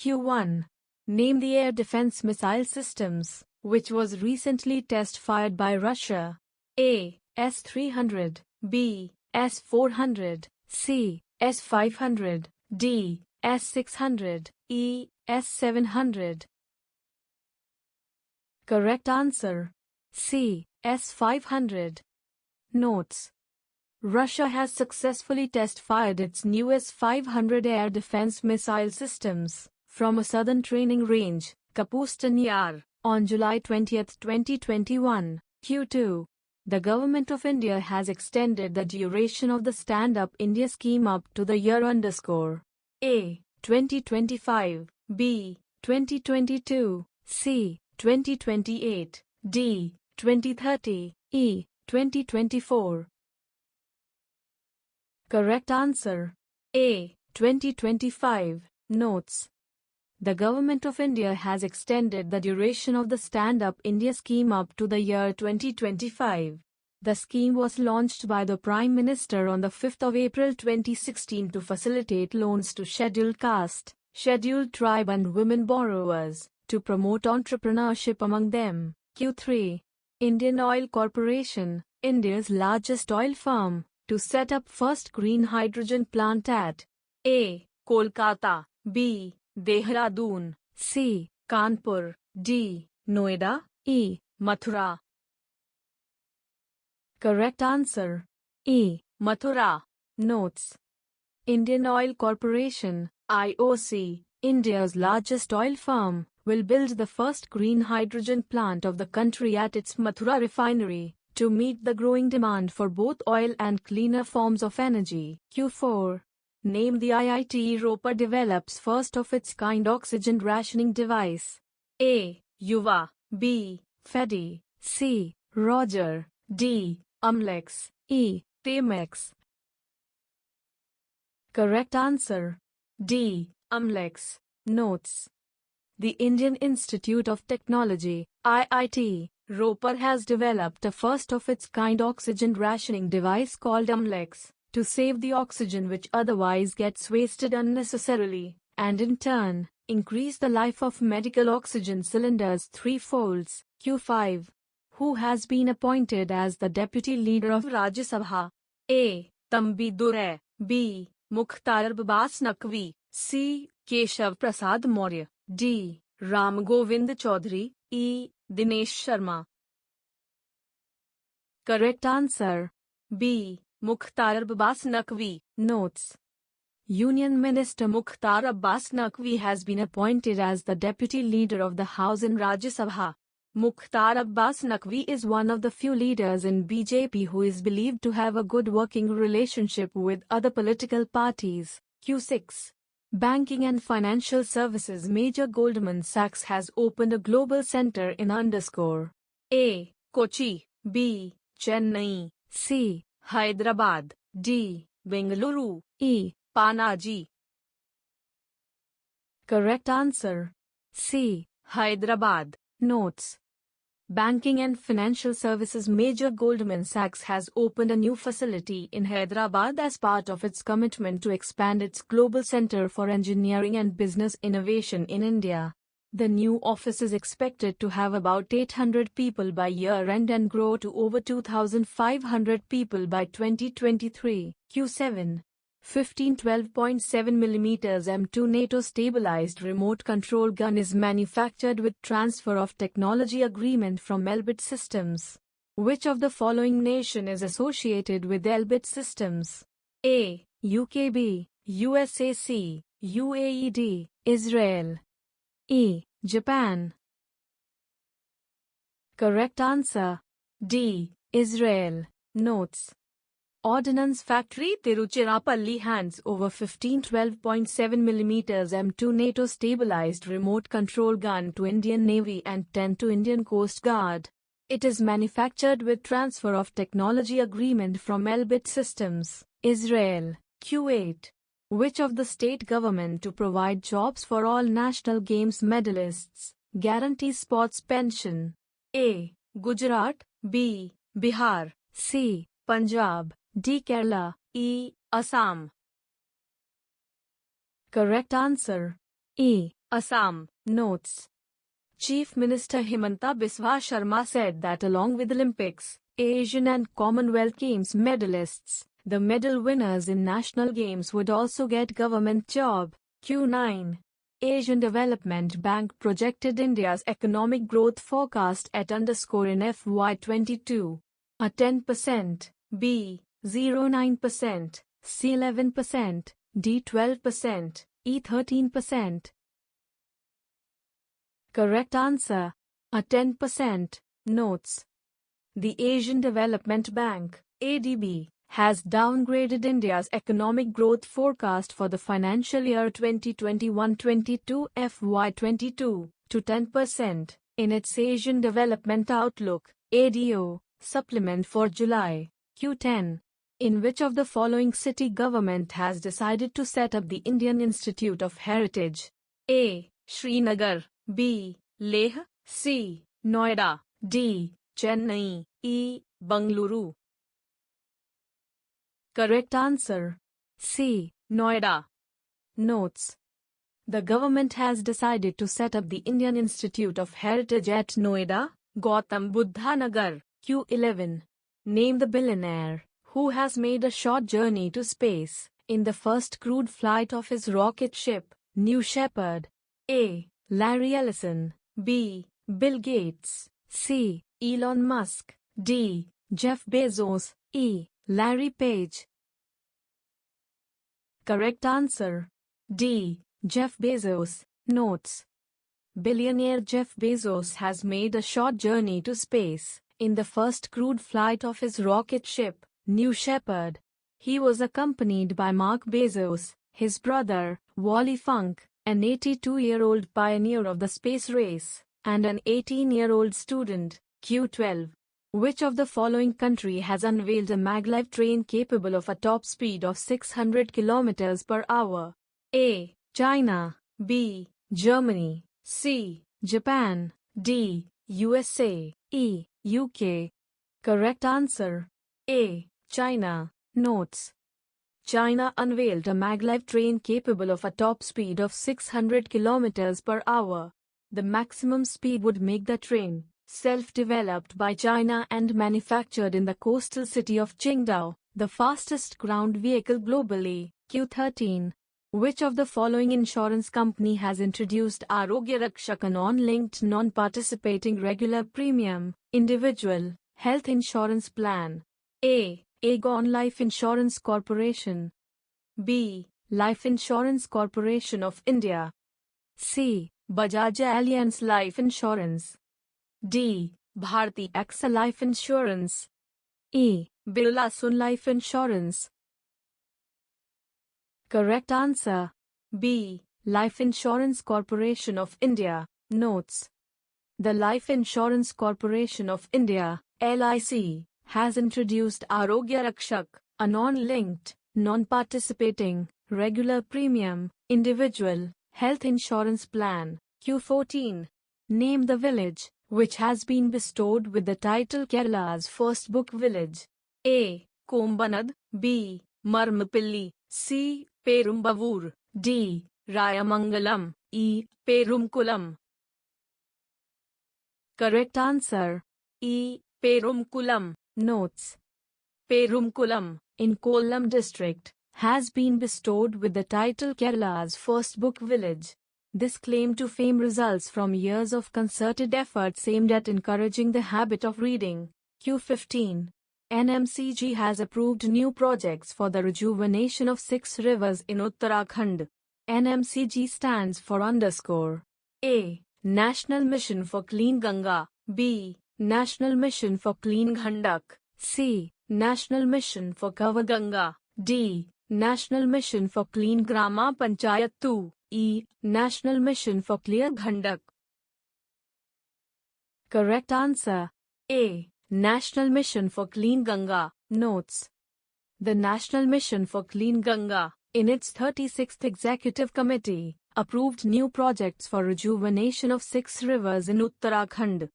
Q1. Name the air defense missile systems, which was recently test-fired by Russia. A. S-300, B. S-400, C. S-500, D. S-600, E. S-700. Correct answer. C. S-500. Notes. Russia has successfully test-fired its new S-500 air defense missile systems from a southern training range, Kapustin Yar, on July 20, 2021. Q2. The Government of India has extended the duration of the Stand Up India scheme up to the year A. 2025, B. 2022, C. 2028, D. 2030, E. 2024. Correct answer. A. 2025. Notes. The Government of India has extended the duration of the Stand Up India scheme up to the year 2025. The scheme was launched by the Prime Minister on the 5th of April 2016 to facilitate loans to scheduled caste, scheduled tribe and women borrowers, to promote entrepreneurship among them. Q3. Indian Oil Corporation, India's largest oil firm, to set up first green hydrogen plant at A. Kolkata, B. Dehradun, C. Kanpur, D. Noida, E. Mathura. Correct answer. E. Mathura. Notes. Indian Oil Corporation, IOC, India's largest oil firm, will build the first green hydrogen plant of the country at its Mathura refinery, to meet the growing demand for both oil and cleaner forms of energy. Q4. Name the IIT Ropar develops first of its kind oxygen rationing device. A. Yuva, B. Fedi, C. Roger, D. Amlex, E. Temex. Correct answer. D. Amlex. Notes. The Indian Institute of Technology, IIT, Ropar has developed a first-of-its-kind oxygen rationing device called Amlex, to save the oxygen which otherwise gets wasted unnecessarily, and in turn, increase the life of medical oxygen cylinders threefolds. Q5. Who has been appointed as the Deputy Leader of Rajya Sabha? A. Tambi Durai, B. Mukhtar Abbas Naqvi, C. Keshav Prasad Maurya, D. Ram Govind Chaudhary, E. Dinesh Sharma. Correct answer. B. Mukhtar Abbas Naqvi. Notes. Union Minister Mukhtar Abbas Naqvi has been appointed as the Deputy Leader of the House in Rajya Sabha. Mukhtar Abbas Naqvi is one of the few leaders in BJP who is believed to have a good working relationship with other political parties. Q6. Banking and financial services major Goldman Sachs has opened a global center in A. Kochi, B. Chennai, C. Hyderabad, D. Bengaluru, E. Panaji. Correct answer. C. Hyderabad. Notes. Banking and financial services major Goldman Sachs has opened a new facility in Hyderabad as part of its commitment to expand its global center for engineering and business innovation in India. The new office is expected to have about 800 people by year-end and grow to over 2,500 people by 2023. Q7. 15-12.7mm M2 NATO-stabilized remote control gun is manufactured with transfer of technology agreement from Elbit Systems. Which of the following nation is associated with Elbit Systems? A. UKB, USAC, UAED, Israel. E. Japan. Correct answer. D. Israel. Notes. Ordnance Factory Tiruchirappalli hands over 15-12.7mm M2 NATO stabilized remote control gun to Indian Navy and 10 to Indian Coast Guard. It is manufactured with transfer of technology agreement from Elbit Systems, Israel. Q8. Which of the state government to provide jobs for all national games medalists guarantees sports pension? A. Gujarat, B. Bihar, C. Punjab, D. Kerala, E. Assam. Correct answer. E. Assam. Notes. Chief Minister Himanta Biswa Sharma said that along with Olympics, Asian and Commonwealth Games medalists, the medal winners in national games would also get government job. Q9. Asian Development Bank projected India's economic growth forecast at in FY22. A 10%, B. 0.9%, C. 11%, D. 12%, E. 13%. Correct answer. A 10%. Notes. The Asian Development Bank, ADB, has downgraded India's economic growth forecast for the financial year 2021-22 FY22 to 10% in its Asian Development Outlook, ADO, supplement for July. Q10. In which of the following city government has decided to set up the Indian Institute of Heritage? A. Srinagar, B. Leh, C. Noida, D. Chennai, E. Bengaluru. Correct answer. C. Noida. Notes. The government has decided to set up the Indian Institute of Heritage at Noida, Gautam Buddha Nagar. Q11. Name the billionaire who has made a short journey to space in the first crewed flight of his rocket ship, New Shepard. A. Larry Ellison, B. Bill Gates, C. Elon Musk, D. Jeff Bezos, E. Larry Page. Correct answer. D. Jeff Bezos. Notes. Billionaire Jeff Bezos has made a short journey to space in the first crewed flight of his rocket ship, New Shepard. He was accompanied by Mark Bezos, his brother, Wally Funk, an 82-year-old pioneer of the space race, and an 18-year-old student. Q12. Which of the following country has unveiled a maglev train capable of a top speed of 600 km per hour? A. China, B. Germany, C. Japan, D. USA, E. UK. Correct answer. A. China. Notes. China unveiled a maglev train capable of a top speed of 600 km per hour. The maximum speed would make the train, self-developed by China and manufactured in the coastal city of Qingdao, the fastest ground vehicle globally. Q13. Which of the following insurance company has introduced Arogya Rakshak, a non-linked, non-participating regular premium, individual, health insurance plan? A. Aegon Life Insurance Corporation, B. Life Insurance Corporation of India, C. Bajaj Allianz Life Insurance, D. Bharti AXA Life Insurance, E. Birla Sun Life Insurance. Correct answer. B. Life Insurance Corporation of India. Notes. The Life Insurance Corporation of India, LIC, has introduced Arogya Rakshak, a non-linked, non-participating, regular premium, individual, health insurance plan. Q14. Name the village which has been bestowed with the title Kerala's first book village. A. Kombanad, B. Marmapilli, C. Perumbavoor, D. Rayamangalam, E. Perumkulam. Correct answer. E. Perumkulam. Notes. Perumkulam, in Kollam district, has been bestowed with the title Kerala's first book village. This claim to fame results from years of concerted efforts aimed at encouraging the habit of reading. Q15. NMCG has approved new projects for the rejuvenation of 6 rivers in Uttarakhand. NMCG stands for A. National Mission for Clean Ganga, B. National Mission for Clean Ghandak, C. National Mission for Cover Ganga, D. National Mission for Clean Grama Panchayat 2, E. National Mission for Clear Ghandak. Correct answer. A. National Mission for Clean Ganga. Notes. The National Mission for Clean Ganga, in its 36th Executive Committee, approved new projects for rejuvenation of 6 rivers in Uttarakhand.